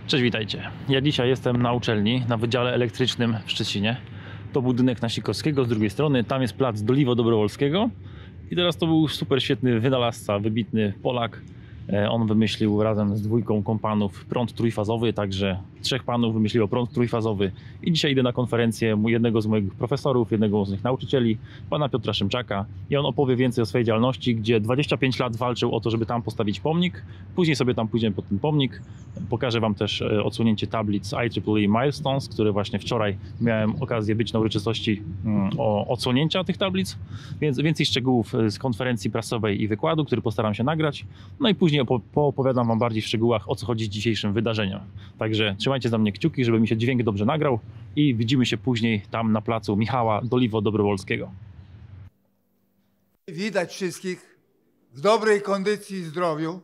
Cześć, witajcie. Ja dzisiaj jestem na uczelni, na Wydziale Elektrycznym w Szczecinie. To budynek na Sikorskiego, z drugiej strony tam jest plac Doliwo Dobrowolskiego. I teraz to był super świetny wynalazca, wybitny Polak. On wymyślił razem z dwójką kompanów prąd trójfazowy, także trzech panów wymyśliło prąd trójfazowy. I dzisiaj idę na konferencję jednego z moich profesorów, jednego z moich nauczycieli, pana Piotra Szymczaka. I on opowie więcej o swojej działalności, gdzie 25 lat walczył o to, żeby tam postawić pomnik. Później sobie tam pójdziemy pod ten pomnik. Pokażę wam też odsłonięcie tablic IEEE Milestones, które właśnie wczoraj miałem okazję być na uroczystości odsłonięcia tych tablic. Więc więcej szczegółów z konferencji prasowej i wykładu, który postaram się nagrać. No i później poopowiadam wam bardziej w szczegółach, o co chodzi z dzisiejszym wydarzeniem. Także trzymajcie za mnie kciuki, żeby mi się dźwięk dobrze nagrał i widzimy się później tam na placu Michała Doliwo Dobrowolskiego. Widać wszystkich w dobrej kondycji i zdrowiu.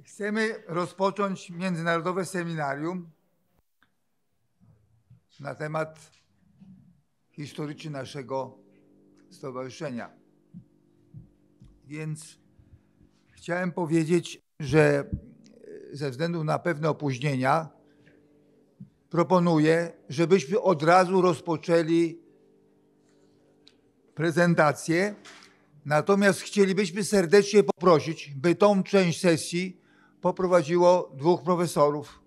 Chcemy rozpocząć międzynarodowe seminarium na temat historyczny naszego stowarzyszenia. Więc chciałem powiedzieć, że ze względu na pewne opóźnienia proponuję, żebyśmy od razu rozpoczęli prezentację. Natomiast chcielibyśmy serdecznie poprosić, by tą część sesji poprowadziło dwóch profesorów.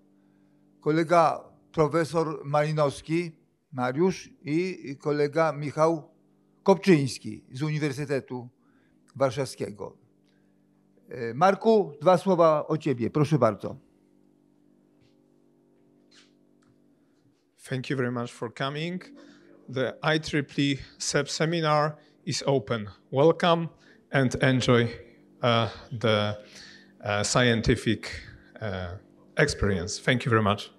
Kolega profesor Malinowski, Mariusz, i kolega Michał Kopczyński z Uniwersytetu Warszawskiego. Marku, dwa słowa o ciebie, proszę bardzo. Thank you very much for coming. The IEEE SEP seminar is open. Welcome and enjoy the scientific experience. Thank you very much.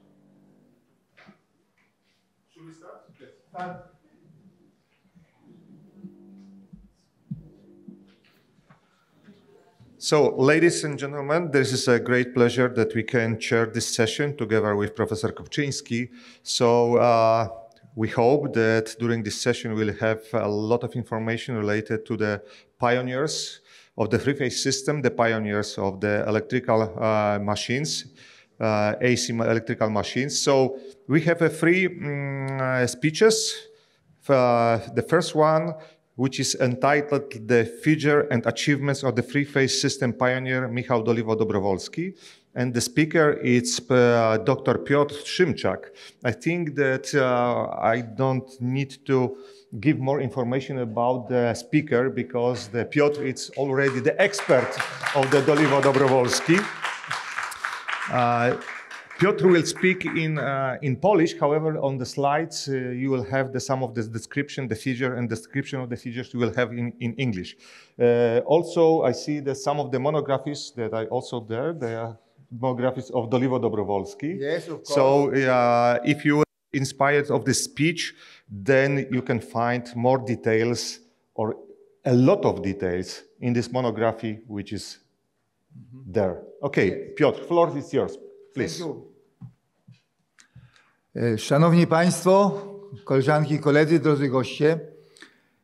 Should we start? Yes. So, ladies and gentlemen, this is a great pleasure that we can chair this session together with Professor Kopczyński. So, we hope that during this session we'll have a lot of information related to the pioneers of the three-phase system, the pioneers of the electrical machines, AC electrical machines. So, we have three speeches. The first one, which is entitled The Future and Achievements of the Three-Phase System Pioneer Michał Doliwo Dobrowolski. And the speaker is Dr. Piotr Szymczak. I think that I don't need to give more information about the speaker because the Piotr is already the expert of the Doliwo Dobrowolski. Piotr will speak in Polish. However, on the slides, you will have some of the description, the figure, and description of the figures you will have in English. Also, I see that some of the monographies that are also there, they are monographies of Doliwo Dobrowolski. Yes, of course. So, if you are inspired of this speech, then you can find more details or a lot of details in this monography, which is there. Okay, Piotr, floor is yours. Please. Szanowni Państwo, koleżanki i koledzy, drodzy goście,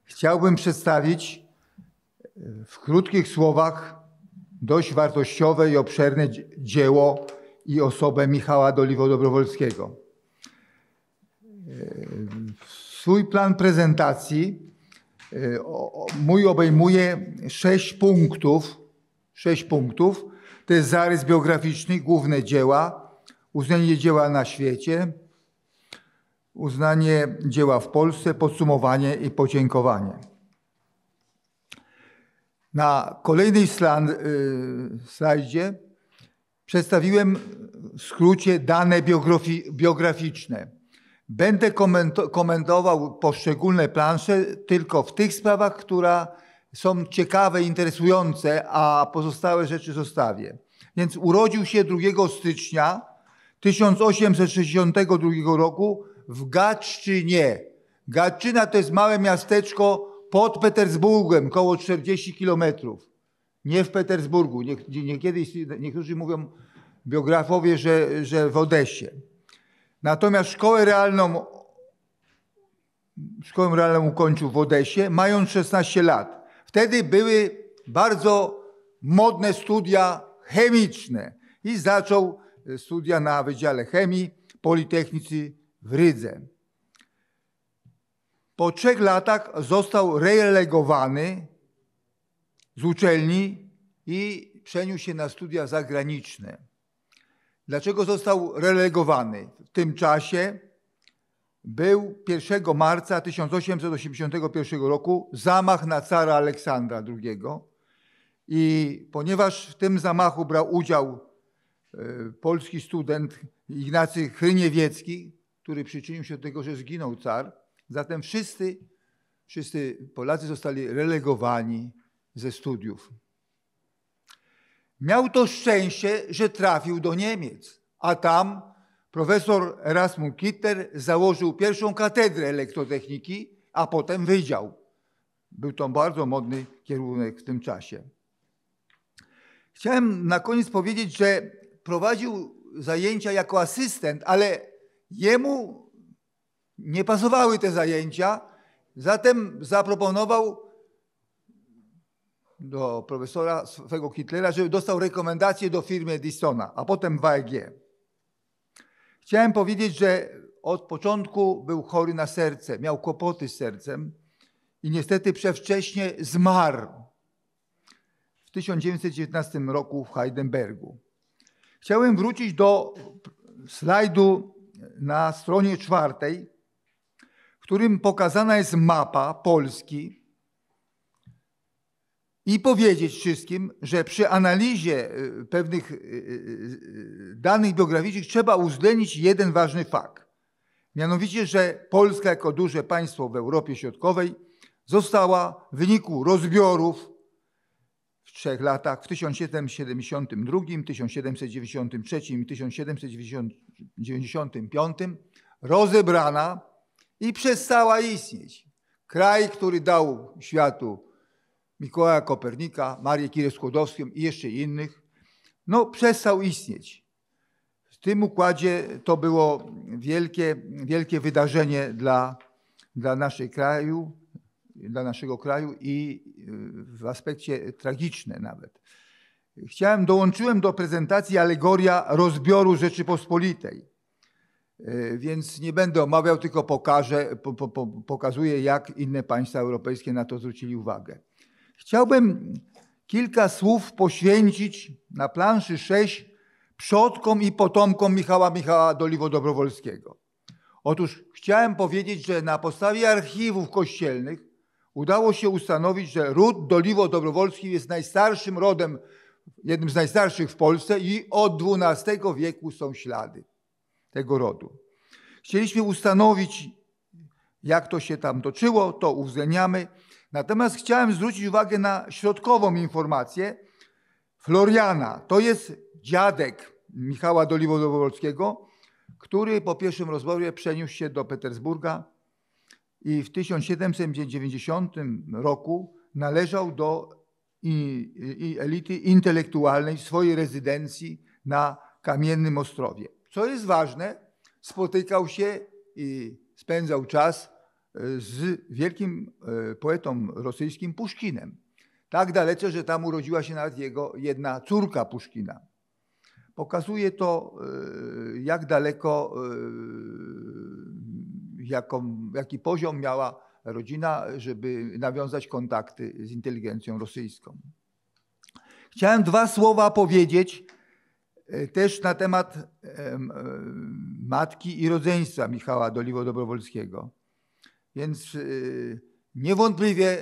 chciałbym przedstawić w krótkich słowach dość wartościowe i obszerne dzieło i osobę Michała Doliwo Dobrowolskiego. Swój plan prezentacji mój obejmuje 6 punktów. To jest zarys biograficzny, główne dzieła, uznanie dzieła na świecie, uznanie dzieła w Polsce, podsumowanie i podziękowanie. Na kolejnej slajdzie przedstawiłem w skrócie dane biograficzne. Będę komentował poszczególne plansze tylko w tych sprawach, które są ciekawe, interesujące, a pozostałe rzeczy zostawię. Więc urodził się 2 stycznia 1862 roku w Gatczynie. Gatczyna to jest małe miasteczko pod Petersburgiem, koło 40 kilometrów. Nie w Petersburgu. Niektórzy mówią, biografowie, że w Odessie. Natomiast szkołę realną ukończył w Odessie, mając 16 lat. Wtedy były bardzo modne studia chemiczne i zaczął studia na Wydziale Chemii Politechnicy w Rydze. Po 3 latach został relegowany z uczelni i przeniósł się na studia zagraniczne. Dlaczego został relegowany? W tym czasie był 1 marca 1881 roku zamach na cara Aleksandra II i ponieważ w tym zamachu brał udział polski student Ignacy Chryniewiecki, który przyczynił się do tego, że zginął car, zatem wszyscy Polacy zostali relegowani ze studiów. Miał to szczęście, że trafił do Niemiec, a tam profesor Erasmus Kitter założył pierwszą katedrę elektrotechniki, a potem wydział. Był to bardzo modny kierunek w tym czasie. Chciałem na koniec powiedzieć, że prowadził zajęcia jako asystent, ale jemu nie pasowały te zajęcia, zatem zaproponował do profesora swego Hitlera, żeby dostał rekomendację do firmy Edisona, a potem WAEG. Chciałem powiedzieć, że od początku był chory na serce, miał kłopoty z sercem i niestety przedwcześnie zmarł w 1919 roku w Heidelbergu. Chciałem wrócić do slajdu na stronie 4, w którym pokazana jest mapa Polski i powiedzieć wszystkim, że przy analizie pewnych danych biograficznych trzeba uwzględnić jeden ważny fakt. Mianowicie, że Polska jako duże państwo w Europie Środkowej została w wyniku rozbiorów w 3 latach, w 1772, 1793 i 1795 rozebrana i przestała istnieć. Kraj, który dał światu Mikołaja Kopernika, Marię Curie-Skłodowską i jeszcze innych, przestał istnieć. W tym układzie to było wielkie wydarzenie dla naszego kraju i w aspekcie tragiczne nawet. Dołączyłem do prezentacji alegoria rozbioru Rzeczypospolitej, więc nie będę omawiał, tylko pokazuję, jak inne państwa europejskie na to zwrócili uwagę. Chciałbym kilka słów poświęcić na planszy 6 przodkom i potomkom Michała Doliwo-Dobrowolskiego. Otóż chciałem powiedzieć, że na podstawie archiwów kościelnych udało się ustanowić, że ród Doliwo-Dobrowolski jest najstarszym rodem, jednym z najstarszych w Polsce i od XII wieku są ślady tego rodu. Chcieliśmy ustanowić, jak to się tam toczyło, to uwzględniamy. Natomiast chciałem zwrócić uwagę na środkową informację. Floriana to jest dziadek Michała Doliwo-Dobrowolskiego, który po pierwszym rozborie przeniósł się do Petersburga i w 1790 roku należał do elity intelektualnej w swojej rezydencji na Kamiennym Ostrowie. Co jest ważne, spotykał się i spędzał czas z wielkim poetą rosyjskim Puszkinem. Tak dalece, że tam urodziła się nawet jego jedna córka Puszkina. Pokazuje to, jak daleko, jaki poziom miała rodzina, żeby nawiązać kontakty z inteligencją rosyjską. Chciałem 2 słowa powiedzieć też na temat matki i rodzeństwa Michała Doliwo-Dobrowolskiego. Więc niewątpliwie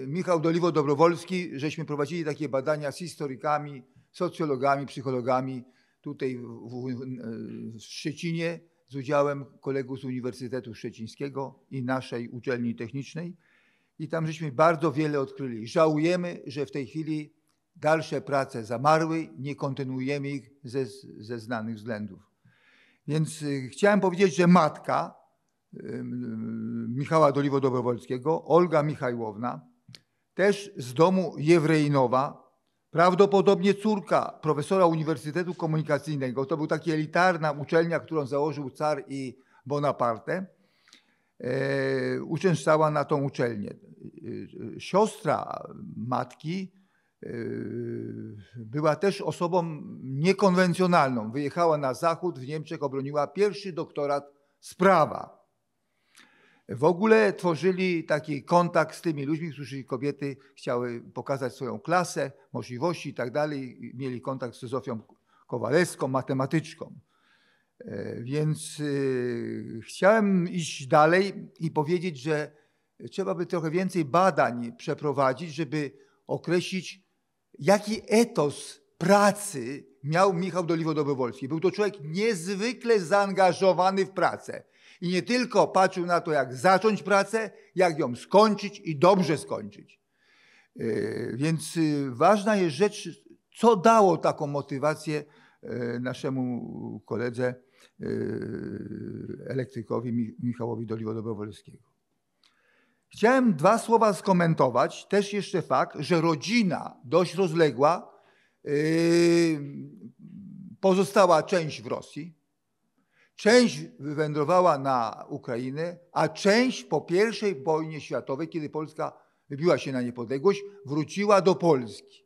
Michał Doliwo-Dobrowolski, żeśmy prowadzili takie badania z historykami, socjologami, psychologami tutaj w Szczecinie z udziałem kolegów z Uniwersytetu Szczecińskiego i naszej uczelni technicznej i tam żeśmy bardzo wiele odkryli. Żałujemy, że w tej chwili dalsze prace zamarły, nie kontynuujemy ich ze znanych względów. Więc chciałem powiedzieć, że matka Michała Doliwo-Dobrowolskiego, Olga Michajłowna, też z domu Jewreinowa, prawdopodobnie córka profesora Uniwersytetu Komunikacyjnego, to był taka elitarna uczelnia, którą założył car i Bonaparte, uczęszczała na tą uczelnię. Siostra matki była też osobą niekonwencjonalną. Wyjechała na zachód, w Niemczech obroniła pierwszy doktorat z prawa. W ogóle tworzyli taki kontakt z tymi ludźmi, którzy kobiety chciały pokazać swoją klasę, możliwości i tak dalej. Mieli kontakt z Zofią Kowalewską, matematyczką. Więc chciałem iść dalej i powiedzieć, że trzeba by trochę więcej badań przeprowadzić, żeby określić, jaki etos pracy miał Michał Doliwo-Dobrowolski. Był to człowiek niezwykle zaangażowany w pracę. I nie tylko patrzył na to, jak zacząć pracę, jak ją skończyć i dobrze skończyć. Więc ważna jest rzecz, co dało taką motywację naszemu koledze elektrykowi Michałowi Doliwo-Dobrowolskiego. Chciałem 2 słowa skomentować. Też jeszcze fakt, że rodzina dość rozległa, pozostała część w Rosji, część wywędrowała na Ukrainę, a część po I wojnie światowej, kiedy Polska wybiła się na niepodległość, wróciła do Polski.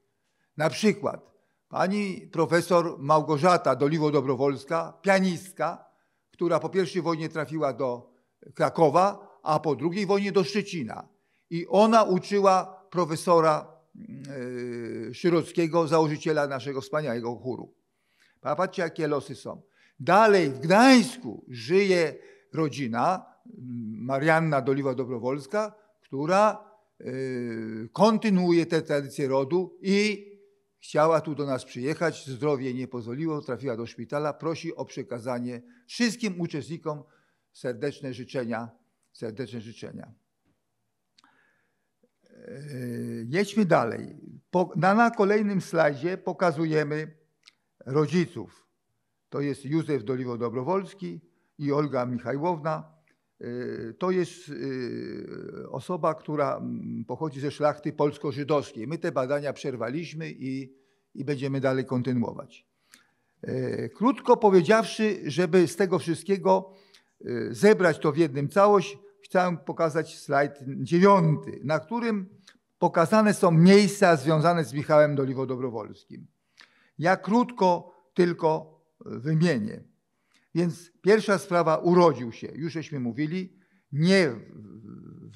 Na przykład pani profesor Małgorzata Doliwo-Dobrowolska, pianistka, która po I wojnie trafiła do Krakowa, a po II wojnie do Szczecina. I ona uczyła profesora Szyrockiego, założyciela naszego wspaniałego chóru. Patrzcie, jakie losy są. Dalej w Gdańsku żyje rodzina Marianna Doliwo-Dobrowolska, która kontynuuje tę tradycję rodu i chciała tu do nas przyjechać. Zdrowie jej nie pozwoliło, trafiła do szpitala. Prosi o przekazanie wszystkim uczestnikom serdeczne życzenia. Jedźmy dalej. Na kolejnym slajdzie pokazujemy rodziców. To jest Józef Doliwo-Dobrowolski i Olga Michajłowna. To jest osoba, która pochodzi ze szlachty polsko-żydowskiej. My te badania przerwaliśmy i będziemy dalej kontynuować. Krótko powiedziawszy, żeby z tego wszystkiego zebrać to w jednym całość, chciałem pokazać slajd 9, na którym pokazane są miejsca związane z Michałem Doliwo-Dobrowolskim. Ja krótko tylko wymienię. Więc pierwsza sprawa, urodził się, już żeśmy mówili, nie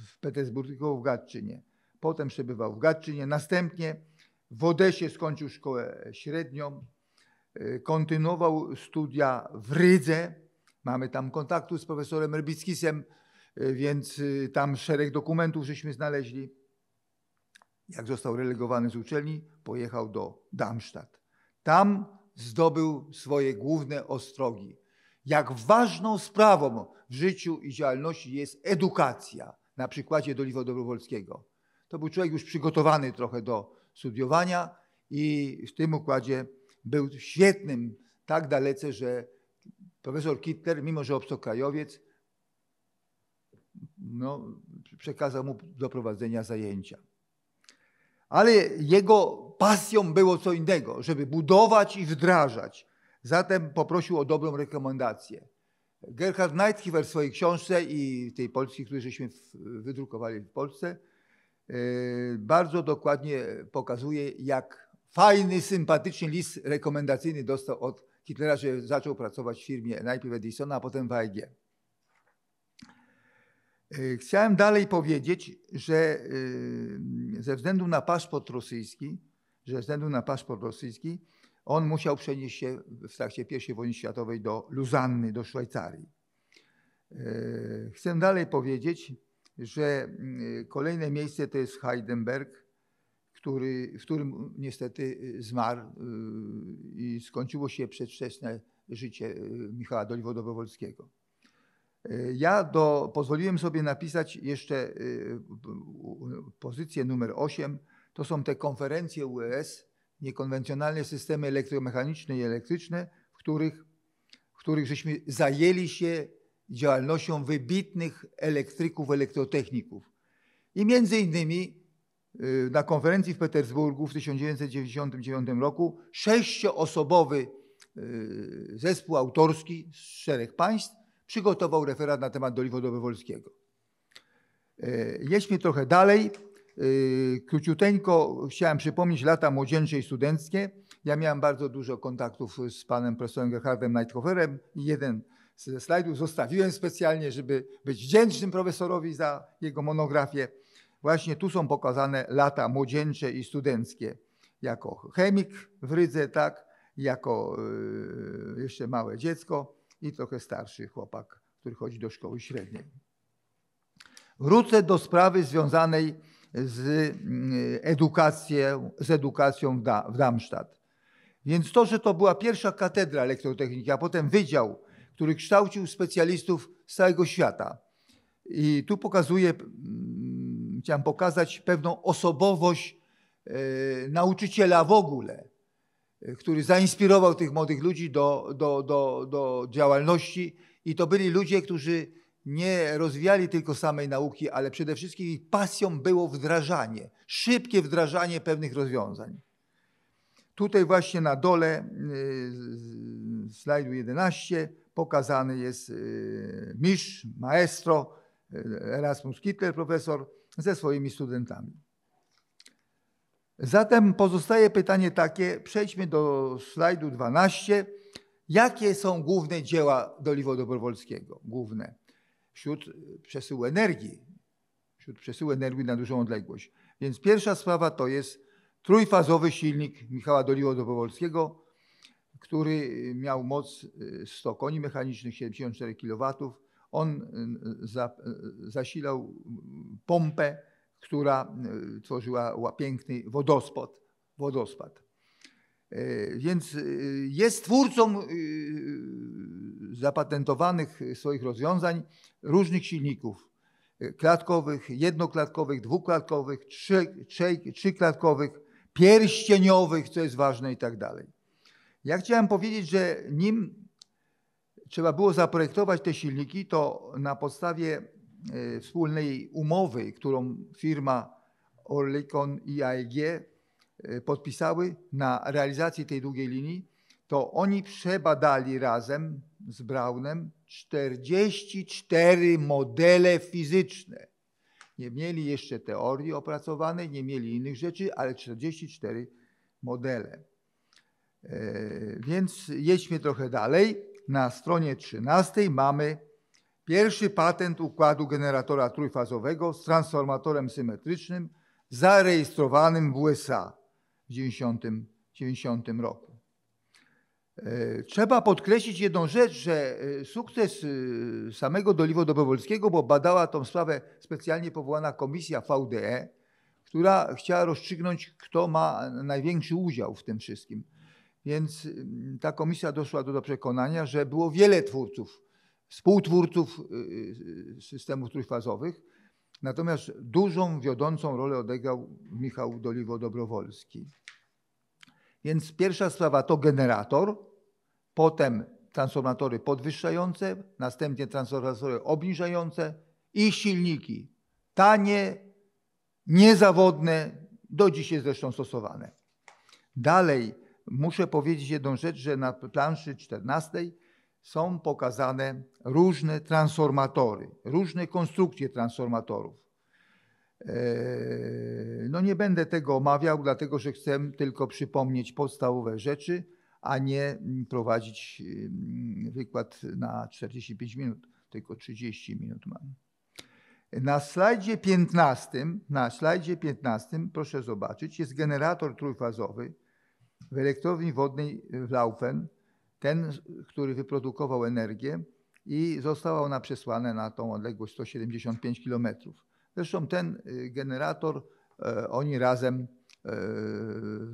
w Petersburgu, tylko w Gadczynie. Potem przebywał w Gadczynie, następnie w Odesie skończył szkołę średnią, kontynuował studia w Rydze. Mamy tam kontaktu z profesorem Rbickisem, więc tam szereg dokumentów żeśmy znaleźli. Jak został relegowany z uczelni, pojechał do Darmstadt. Tam zdobył swoje główne ostrogi. Jak ważną sprawą w życiu i działalności jest edukacja, na przykładzie Doliwo-Dobrowolskiego. To był człowiek już przygotowany trochę do studiowania i w tym układzie był świetnym tak dalece, że profesor Kittler, mimo że obcokrajowiec, przekazał mu do prowadzenia zajęcia. Ale jego pasją było co innego, żeby budować i wdrażać. Zatem poprosił o dobrą rekomendację. Gerhard Neithifer w swojej książce i tej polskiej, którą żeśmy wydrukowali w Polsce, bardzo dokładnie pokazuje, jak fajny, sympatyczny list rekomendacyjny dostał od Hittlera, że zaczął pracować w firmie najpierw Edisona, a potem w AEG. Chciałem dalej powiedzieć, że ze względu na paszport rosyjski, on musiał przenieść się w trakcie I wojny światowej do Luzanny, do Szwajcarii. Chcę dalej powiedzieć, że kolejne miejsce to jest Heidelberg, w którym niestety zmarł i skończyło się przedwczesne życie Michała Doliwo-Dobrowolskiego. Ja pozwoliłem sobie napisać jeszcze pozycję numer 8. To są te konferencje UES, niekonwencjonalne systemy elektromechaniczne i elektryczne, w których żeśmy zajęli się działalnością wybitnych elektryków, elektrotechników. I między innymi na konferencji w Petersburgu w 1999 roku 6-osobowy zespół autorski z 4 państw przygotował referat na temat Doliwo-Dobrowolskiego. Jedźmy trochę dalej. Króciuteńko chciałem przypomnieć lata młodzieńcze i studenckie. Ja miałem bardzo dużo kontaktów z panem profesorem Gerhardem Neithoferem i jeden ze slajdów zostawiłem specjalnie, żeby być wdzięcznym profesorowi za jego monografię. Właśnie tu są pokazane lata młodzieńcze i studenckie. Jako chemik w Rydze, tak, jako jeszcze małe dziecko i trochę starszy chłopak, który chodzi do szkoły średniej. Wrócę do sprawy związanej z edukacją w Darmstadt. Więc to, że to była pierwsza katedra elektrotechniki, a potem wydział, który kształcił specjalistów z całego świata. I tu chciałem pokazać pewną osobowość nauczyciela w ogóle, który zainspirował tych młodych ludzi do działalności. I to byli ludzie, którzy nie rozwijali tylko samej nauki, ale przede wszystkim ich pasją było wdrażanie, szybkie wdrażanie pewnych rozwiązań. Tutaj właśnie na dole slajdu 11 pokazany jest mistrz, maestro Erasmus Kittler, profesor, ze swoimi studentami. Zatem pozostaje pytanie takie, przejdźmy do slajdu 12. Jakie są główne dzieła Doliwo Dobrowolskiego? Główne. Wśród przesyłu energii na dużą odległość. Więc pierwsza sprawa to jest trójfazowy silnik Michała Doliwo Dobrowolskiego, który miał moc 100 koni mechanicznych, 74 kW. On zasilał pompę, która tworzyła piękny wodospad. Więc jest twórcą zapatentowanych swoich rozwiązań różnych silników klatkowych, jednoklatkowych, dwuklatkowych, trzyklatkowych, pierścieniowych, co jest ważne i tak dalej. Ja chciałem powiedzieć, że nim trzeba było zaprojektować te silniki, to na podstawie wspólnej umowy, którą firma Oerlikon i AEG podpisały na realizację tej długiej linii, to oni przebadali razem z Braunem 44 modele fizyczne. Nie mieli jeszcze teorii opracowanej, nie mieli innych rzeczy, ale 44 modele. Więc jedźmy trochę dalej. Na stronie 13 mamy pierwszy patent układu generatora trójfazowego z transformatorem symetrycznym zarejestrowanym w USA w 1990 roku. Trzeba podkreślić jedną rzecz, że sukces samego Doliwo Dobrowolskiego, bo badała tą sprawę specjalnie powołana komisja VDE, która chciała rozstrzygnąć, kto ma największy udział w tym wszystkim. Więc ta komisja doszła do przekonania, że było wiele twórców, współtwórców systemów trójfazowych, natomiast dużą, wiodącą rolę odegrał Michał Doliwo Dobrowolski. Więc pierwsza sprawa to generator, potem transformatory podwyższające, następnie transformatory obniżające i silniki tanie, niezawodne, do dzisiaj zresztą stosowane. Dalej muszę powiedzieć jedną rzecz, że na planszy 14 są pokazane różne transformatory, różne konstrukcje transformatorów. No nie będę tego omawiał, dlatego że chcę tylko przypomnieć podstawowe rzeczy, a nie prowadzić wykład na 45 minut, tylko 30 minut mam. Na slajdzie 15, proszę zobaczyć, jest generator trójfazowy w elektrowni wodnej w Laufen, ten, który wyprodukował energię i została ona przesłana na tą odległość 175 km. Zresztą ten generator, oni razem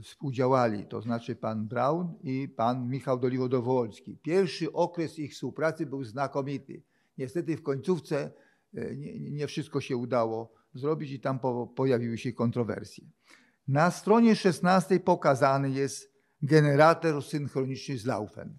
współdziałali, to znaczy pan Braun i pan Michał Doliwo Dobrowolski. Pierwszy okres ich współpracy był znakomity. Niestety w końcówce nie wszystko się udało zrobić i tam pojawiły się kontrowersje. Na stronie 16 pokazany jest generator synchroniczny z Laufen.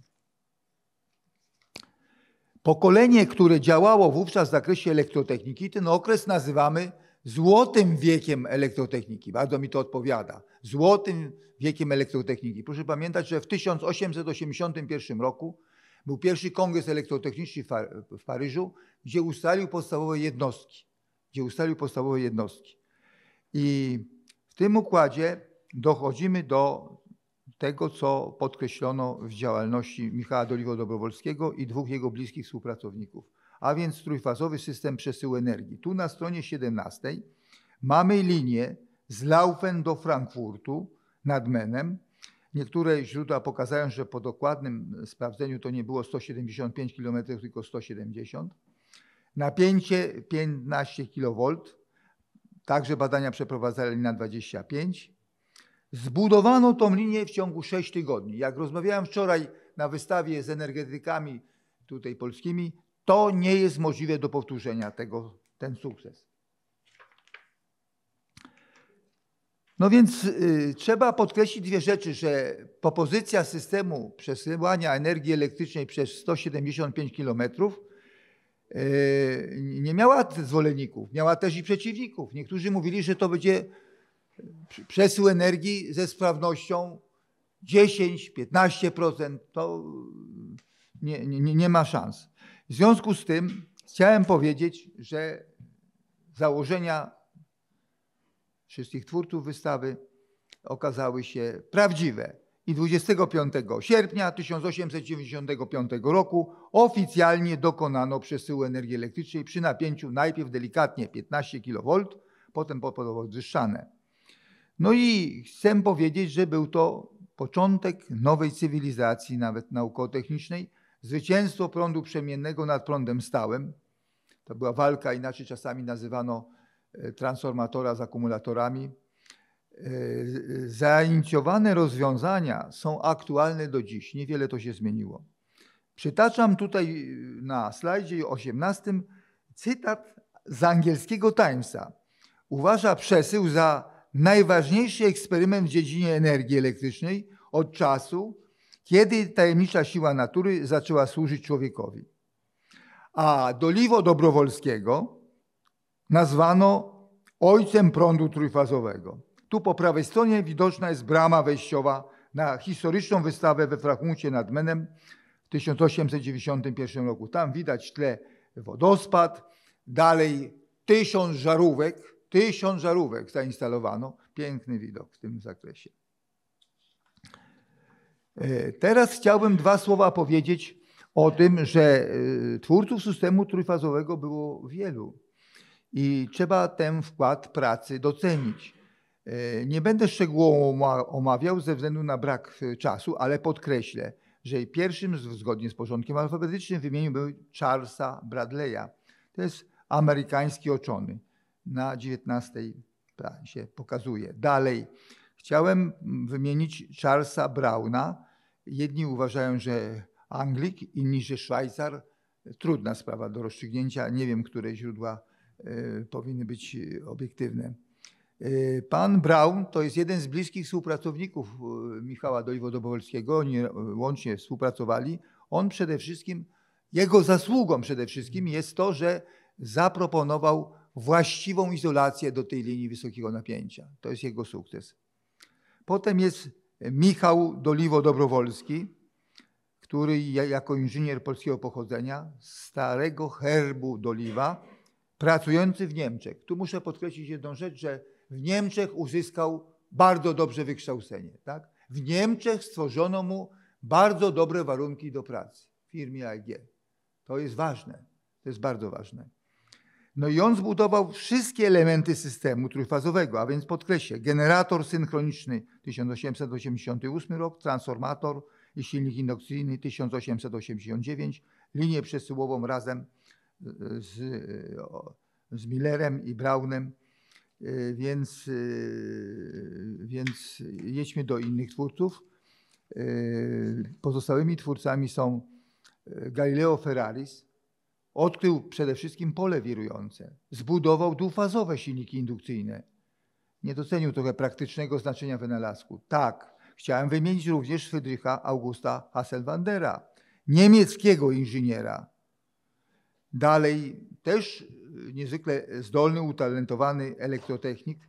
Pokolenie, które działało wówczas w zakresie elektrotechniki, ten okres nazywamy złotym wiekiem elektrotechniki. Bardzo mi to odpowiada. Złotym wiekiem elektrotechniki. Proszę pamiętać, że w 1881 roku był pierwszy kongres elektrotechniczny w Paryżu, gdzie ustalił podstawowe jednostki. I w tym układzie dochodzimy do tego, co podkreślono w działalności Michała Doliwo-Dobrowolskiego i dwóch jego bliskich współpracowników, a więc trójfazowy system przesyłu energii. Tu na stronie 17 mamy linię z Laufen do Frankfurtu nad Menem. Niektóre źródła pokazują, że po dokładnym sprawdzeniu to nie było 175 km, tylko 170. Napięcie 15 kV, także badania przeprowadzali na 25. Zbudowano tą linię w ciągu 6 tygodni. Jak rozmawiałem wczoraj na wystawie z energetykami tutaj polskimi, to nie jest możliwe do powtórzenia ten sukces. No więc trzeba podkreślić dwie rzeczy, że propozycja systemu przesyłania energii elektrycznej przez 175 km nie miała zwolenników, miała też i przeciwników. Niektórzy mówili, że to będzie przesył energii ze sprawnością 10-15%. To nie ma szans. W związku z tym chciałem powiedzieć, że założenia wszystkich twórców wystawy okazały się prawdziwe. I 25 sierpnia 1895 roku oficjalnie dokonano przesyłu energii elektrycznej przy napięciu najpierw delikatnie 15 kV, potem podwyższane. No i chcę powiedzieć, że był to początek nowej cywilizacji, nawet naukowo-technicznej, zwycięstwo prądu przemiennego nad prądem stałym. To była walka, inaczej czasami nazywano transformatora z akumulatorami. Zainicjowane rozwiązania są aktualne do dziś. Niewiele to się zmieniło. Przytaczam tutaj na slajdzie 18 cytat z angielskiego Timesa. Uważa przesył za najważniejszy eksperyment w dziedzinie energii elektrycznej od czasu, kiedy tajemnicza siła natury zaczęła służyć człowiekowi. A Doliwo-Dobrowolskiego nazwano ojcem prądu trójfazowego. Tu po prawej stronie widoczna jest brama wejściowa na historyczną wystawę we Frankfurcie nad Menem w 1891 roku. Tam widać w tle wodospad, dalej 1000 żarówek zainstalowano. Piękny widok w tym zakresie. Teraz chciałbym dwa słowa powiedzieć o tym, że twórców systemu trójfazowego było wielu i trzeba ten wkład pracy docenić. Nie będę szczegółowo omawiał ze względu na brak czasu, ale podkreślę, że pierwszym zgodnie z porządkiem alfabetycznym wymieniłbym Charlesa Bradley'a. To jest amerykański uczony. Na 19 się pokazuje. Dalej chciałem wymienić Charlesa Browna. Jedni uważają, że Anglik, inni, że Szwajcar. Trudna sprawa do rozstrzygnięcia. Nie wiem, które źródła powinny być obiektywne. Pan Brown to jest jeden z bliskich współpracowników Michała Doliwo-Dobrowolskiego. Oni łącznie współpracowali. On przede wszystkim, jego zasługą przede wszystkim jest to, że zaproponował właściwą izolację do tej linii wysokiego napięcia. To jest jego sukces. Potem jest Michał Doliwo-Dobrowolski, który jako inżynier polskiego pochodzenia, starego herbu Doliwa, pracujący w Niemczech. Tu muszę podkreślić jedną rzecz, że w Niemczech uzyskał bardzo dobrze wykształcenie. Tak? W Niemczech stworzono mu bardzo dobre warunki do pracy w firmie AEG. To jest ważne. To jest bardzo ważne. No i on zbudował wszystkie elementy systemu trójfazowego, a więc podkreślę, generator synchroniczny 1888 rok, transformator i silnik indukcyjny 1889, linię przesyłową razem z Millerem i Brownem, więc jedźmy do innych twórców. Pozostałymi twórcami są Galileo Ferraris. Odkrył przede wszystkim pole wirujące. Zbudował dwufazowe silniki indukcyjne. Nie docenił trochę praktycznego znaczenia wynalazku. Tak, chciałem wymienić również Friedricha Augusta Hasselwandera, niemieckiego inżyniera. Dalej też niezwykle zdolny, utalentowany elektrotechnik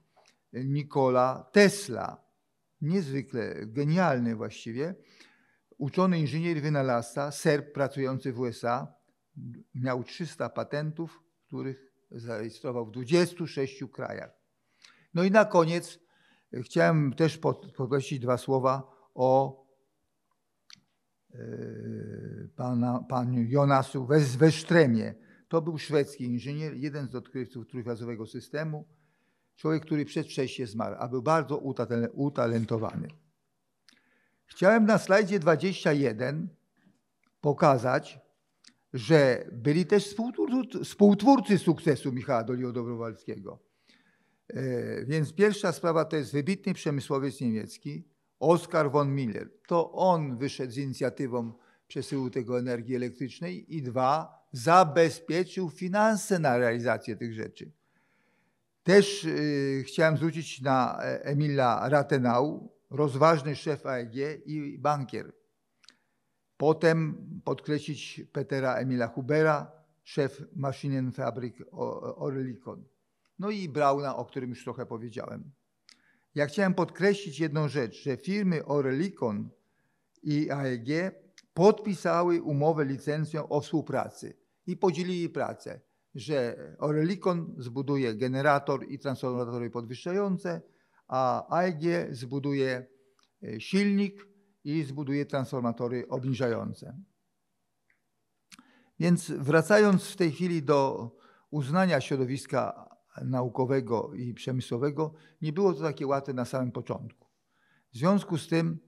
Nikola Tesla. Niezwykle genialny właściwie. Uczony inżynier, wynalazca, Serb pracujący w USA. Miał 300 patentów, których zarejestrował w 26 krajach. No i na koniec chciałem też podkreślić dwa słowa o panu Jonasu Westremie. To był szwedzki inżynier, jeden z odkrywców trójfazowego systemu, człowiek, który przedwcześnie zmarł, a był bardzo utalentowany. Chciałem na slajdzie 21 pokazać, że byli też współtwórcy sukcesu Michała Doliwo-Dobrowolskiego. Więc pierwsza sprawa to jest wybitny przemysłowiec niemiecki, Oskar von Miller. To on wyszedł z inicjatywą przesyłu tego energii elektrycznej i dwa, zabezpieczył finanse na realizację tych rzeczy. Też chciałem zwrócić na Emila Rathenau, rozważny szef AEG i bankier. Potem podkreślić Petera Emila Hubera, szef Maschinenfabrik Oerlikon. No i Brauna, o którym już trochę powiedziałem. Ja chciałem podkreślić jedną rzecz, że firmy Oerlikon i AEG podpisały umowę licencją o współpracy i podzielili pracę, że Oerlikon zbuduje generator i transformatory podwyższające, a AEG zbuduje silnik i zbuduje transformatory obniżające. Więc wracając w tej chwili do uznania środowiska naukowego i przemysłowego, nie było to takie łatwe na samym początku. W związku z tym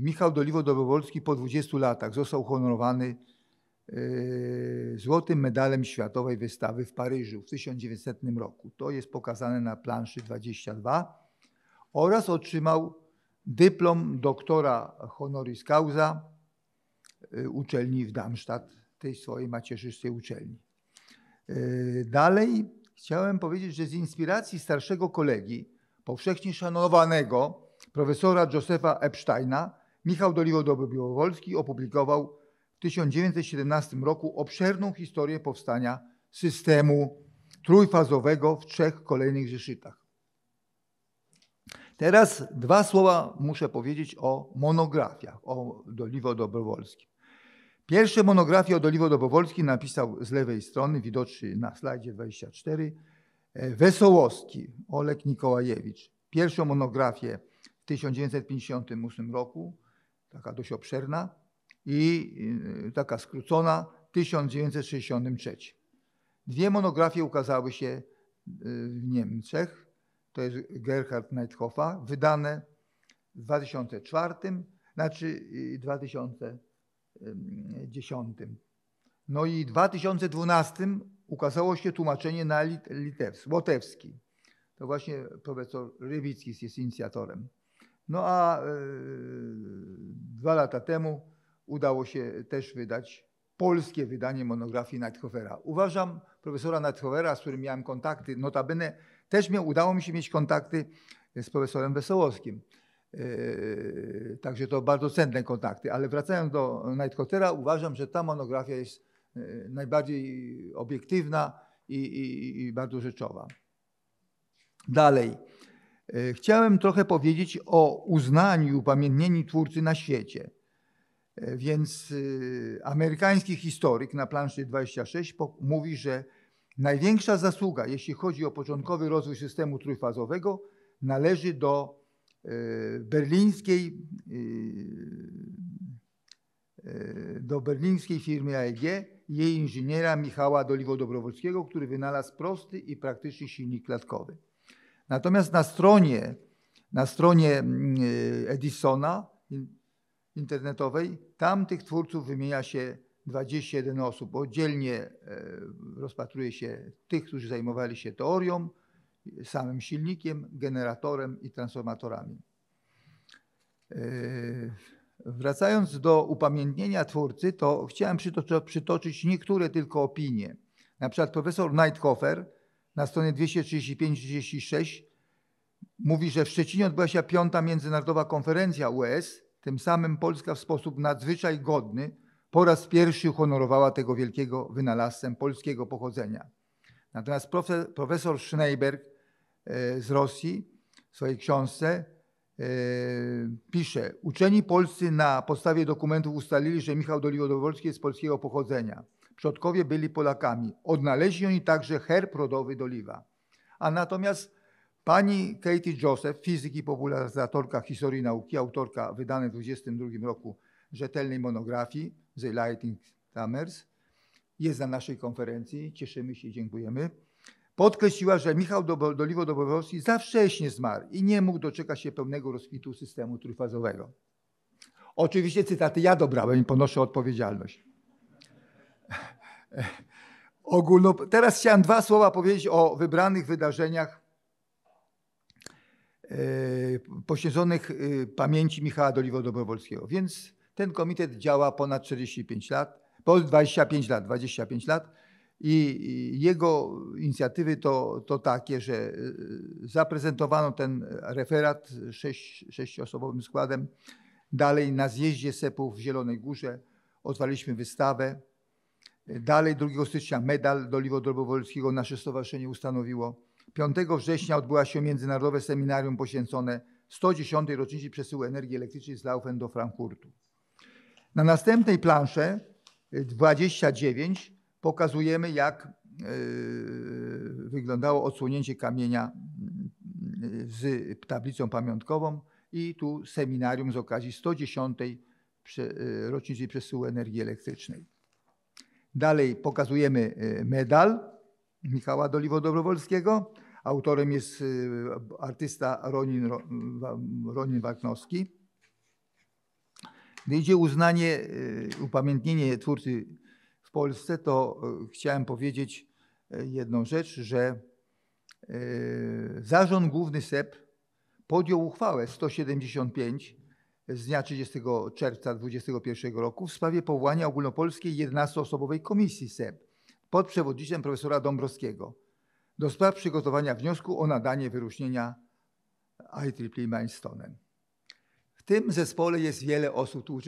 Michał Doliwo-Dobrowolski po 20 latach został uhonorowany złotym medalem światowej wystawy w Paryżu w 1900 roku. To jest pokazane na planszy 22 oraz otrzymał dyplom doktora honoris causa uczelni w Darmstadt, tej swojej macierzystej uczelni. Dalej chciałem powiedzieć, że z inspiracji starszego kolegi, powszechnie szanowanego profesora Josepha Epsteina, Michał Doliwo-Dobrowolski opublikował w 1917 roku obszerną historię powstania systemu trójfazowego w 3 kolejnych zeszytach. Teraz dwa słowa muszę powiedzieć o monografiach o Doliwo-Dobrowolskim. Pierwsze monografie o Doliwo-Dobrowolskim napisał z lewej strony, widoczny na slajdzie 24, Wesołowski, Oleg Nikołajewicz. Pierwszą monografię w 1958 roku, taka dość obszerna, i taka skrócona w 1963. Dwie monografie ukazały się w Niemczech. To jest Gerhard Neidhoffa, wydane w 2004, znaczy 2010. No i w 2012 ukazało się tłumaczenie na łotewski. To właśnie profesor Rybicki jest inicjatorem. No a 2 lata temu udało się też wydać polskie wydanie monografii Neidhoffera. Uważam profesora Neidhoffera, z którym miałem kontakty, notabene też udało mi się mieć kontakty z profesorem Wesołowskim. Także to bardzo cenne kontakty. Ale wracając do Neidhoffera, uważam, że ta monografia jest najbardziej obiektywna i bardzo rzeczowa. Dalej. Chciałem trochę powiedzieć o uznaniu i upamiętnieniu twórcy na świecie. Więc amerykański historyk na planszy 26 mówi, że największa zasługa, jeśli chodzi o początkowy rozwój systemu trójfazowego, należy do berlińskiej firmy AEG i jej inżyniera Michała Doliwo-Dobrowolskiego, który wynalazł prosty i praktyczny silnik klatkowy. Natomiast na stronie Edisona internetowej, tam tych twórców wymienia się 21 osób. Oddzielnie rozpatruje się tych, którzy zajmowali się teorią, samym silnikiem, generatorem i transformatorami. Wracając do upamiętnienia twórcy, to chciałem przytoczyć niektóre tylko opinie. Na przykład profesor Neidhoffer na stronie 235-36 mówi, że w Szczecinie odbyła się 5. Międzynarodowa Konferencja UES. Tym samym Polska w sposób nadzwyczaj godny po raz pierwszy uhonorowała tego wielkiego wynalazcę polskiego pochodzenia. Natomiast profesor Schneiberg z Rosji w swojej książce pisze: uczeni polscy na podstawie dokumentów ustalili, że Michał Doliwo-Dobrowolski jest polskiego pochodzenia. Przodkowie byli Polakami. Odnaleźli oni także herb rodowy Doliwa. A natomiast pani Katie Joseph, fizyk i popularyzatorka historii nauki, autorka wydanej w 1922 roku rzetelnej monografii The Lighting Tamers, jest na naszej konferencji, cieszymy się i dziękujemy. Podkreśliła, że Michał Doliwo-Dobrowolski za wcześnie zmarł i nie mógł doczekać się pełnego rozkwitu systemu trójfazowego. Oczywiście cytaty ja dobrałem i ponoszę odpowiedzialność. Teraz chciałem 2 słowa powiedzieć o wybranych wydarzeniach poświęconych pamięci Michała Doliwo-Dobrowolskiego. Więc ten komitet działa ponad 25 lat i jego inicjatywy to takie, że zaprezentowano ten referat 6-osobowym składem. Dalej na zjeździe SEP-u w Zielonej Górze otwarliśmy wystawę. Dalej 2 stycznia medal Doliwo-Dobrowolskiego nasze stowarzyszenie ustanowiło. 5 września odbyło się międzynarodowe seminarium poświęcone 110. rocznicy przesyłu energii elektrycznej z Laufen do Frankfurtu. Na następnej planszy 29 pokazujemy, jak wyglądało odsłonięcie kamienia z tablicą pamiątkową i tu seminarium z okazji 110. rocznicy przesyłu energii elektrycznej. Dalej pokazujemy medal Michała Doliwo-Dobrowolskiego. Autorem jest artysta Ronin Warknowski. Gdy idzie uznanie, upamiętnienie twórcy w Polsce, to chciałem powiedzieć jedną rzecz, że Zarząd Główny SEP podjął uchwałę 175 z dnia 30 czerwca 2021 roku w sprawie powołania ogólnopolskiej 11-osobowej komisji SEP pod przewodnictwem profesora Dąbrowskiego do spraw przygotowania wniosku o nadanie wyróżnienia IEEE Milestone'em. W tym zespole jest wiele osób tu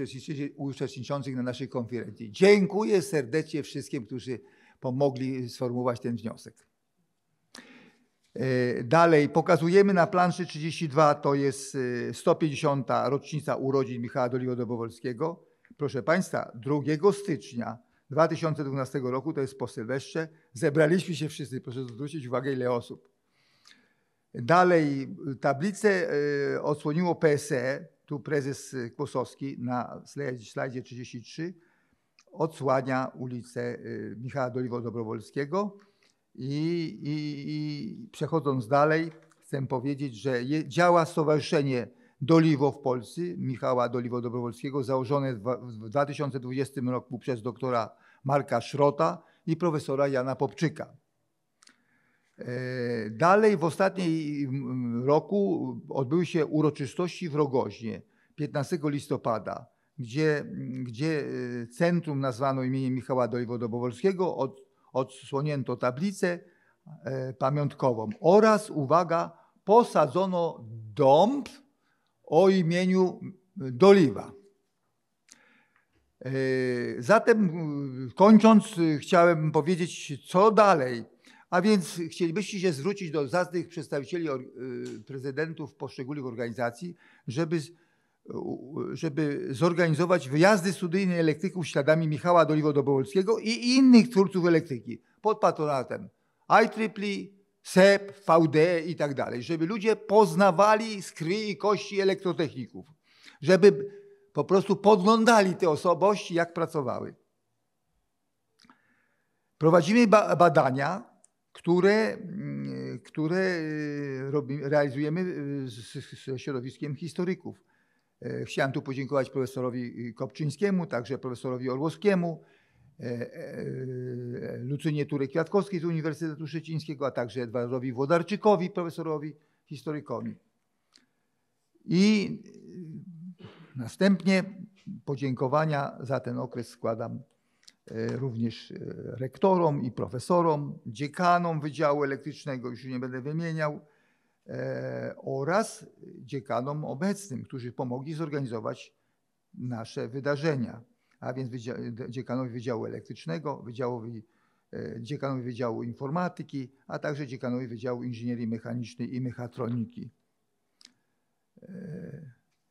uczestniczących na naszej konferencji. Dziękuję serdecznie wszystkim, którzy pomogli sformułować ten wniosek. Dalej pokazujemy na planszy 32, to jest 150. rocznica urodzin Michała Doliwo-Dobrowolskiego. Proszę Państwa, 2 stycznia 2012 roku, to jest po Sylwestrze, zebraliśmy się wszyscy, proszę zwrócić uwagę, ile osób. Dalej tablicę odsłoniło PSE, tu prezes Kłosowski na slajdzie 33, odsłania ulicę Michała Doliwo-Dobrowolskiego. I przechodząc dalej, chcę powiedzieć, że działa Stowarzyszenie Doliwo w Polsce, Michała Doliwo-Dobrowolskiego, założone w 2020 roku przez doktora Marka Szrota i profesora Jana Popczyka. Dalej w ostatnim roku odbyły się uroczystości w Rogoźnie 15 listopada, gdzie centrum nazwano imieniem Michała Doliwo-Dobrowolskiego, odsłonięto tablicę pamiątkową oraz, uwaga, posadzono dąb o imieniu Doliwa. Zatem kończąc, chciałem powiedzieć, co dalej. A więc chcielibyście się zwrócić do zacnych przedstawicieli prezydentów poszczególnych organizacji, żeby zorganizować wyjazdy studyjne elektryków śladami Michała Doliwo-Dobrowolskiego i innych twórców elektryki pod patronatem IEEE, SEP, VD i tak dalej, żeby ludzie poznawali z krwi i kości elektrotechników, żeby po prostu podglądali te osobowości, jak pracowały. Prowadzimy badania, które realizujemy ze środowiskiem historyków. Chciałem tu podziękować profesorowi Kopczyńskiemu, także profesorowi Orłowskiemu, Lucynie Turek-Kwiatkowskiej z Uniwersytetu Szczecińskiego, a także Edwardowi Włodarczykowi, profesorowi historykowi. I następnie podziękowania za ten okres składam również rektorom i profesorom, dziekanom Wydziału Elektrycznego, już nie będę wymieniał, oraz dziekanom obecnym, którzy pomogli zorganizować nasze wydarzenia, a więc dziekanowi Wydziału Elektrycznego, dziekanowi Wydziału Informatyki, a także dziekanowi Wydziału Inżynierii Mechanicznej i Mechatroniki.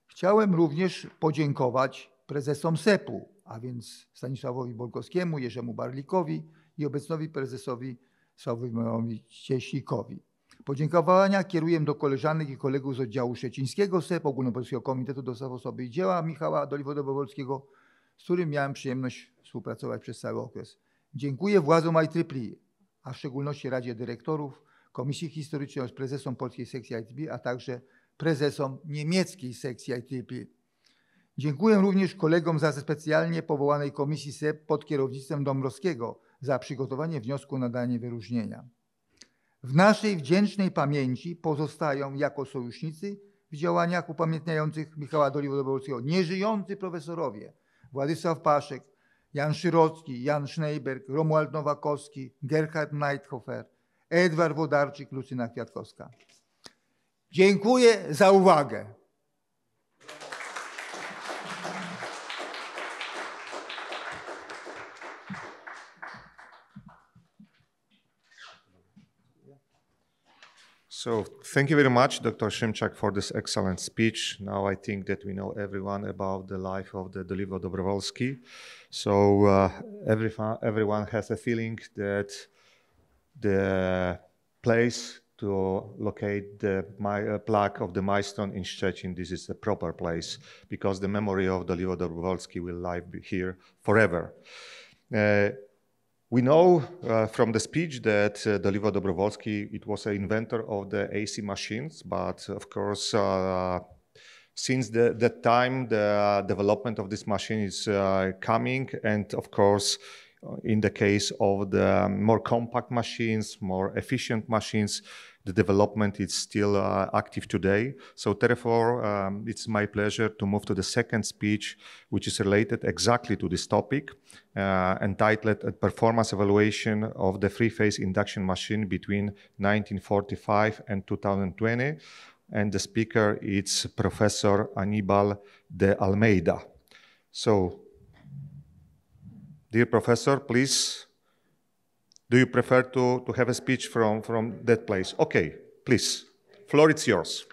Chciałem również podziękować prezesom SEP-u, a więc Stanisławowi Bolkowskiemu, Jerzemu Barlikowi i obecnowi prezesowi Sławomirowi Cieślikowi. Podziękowania kieruję do koleżanek i kolegów z oddziału szczecińskiego SEP, Ogólnopolskiego Komitetu do Spraw Osoby i Dzieła Michała Doliwo-Dobrowolskiego, z którym miałem przyjemność współpracować przez cały okres. Dziękuję władzom IEEE, a w szczególności Radzie Dyrektorów, Komisji Historycznej oraz prezesom polskiej sekcji IEEE, a także prezesom niemieckiej sekcji IEEE. Dziękuję również kolegom za specjalnie powołanej Komisji SEP pod kierownictwem Dąbrowskiego za przygotowanie wniosku o nadanie wyróżnienia. W naszej wdzięcznej pamięci pozostają jako sojusznicy w działaniach upamiętniających Michała Doliwo-Dobrowolskiego nieżyjący profesorowie Władysław Paszek, Jan Szyrocki, Jan Schneiberg, Romuald Nowakowski, Gerhard Neidhofer, Edward Wodarczyk, Lucyna Kwiatkowska. Dziękuję za uwagę. So thank you very much, Dr. Szymczak, for this excellent speech. Now I think that we know everyone about the life of the Dolivo-Dobrowolski. So everyone has a feeling that the place to locate the plaque of the milestone in Szczecin, this is the proper place because the memory of Dolivo-Dobrowolski will live here forever. We know from the speech that Dolivo-Dobrowolski, it was an inventor of the AC machines, but of course, since that time, the development of this machine is coming, and of course, in the case of the more compact machines, more efficient machines, the development is still active today. So therefore, it's my pleasure to move to the second speech, which is related exactly to this topic, entitled "A Performance Evaluation of the Three-Phase Induction Machine Between 1945 and 2020. And the speaker is Professor Aníbal de Almeida. So, dear professor, please, do you prefer to have a speech from that place? Okay, please, floor is yours.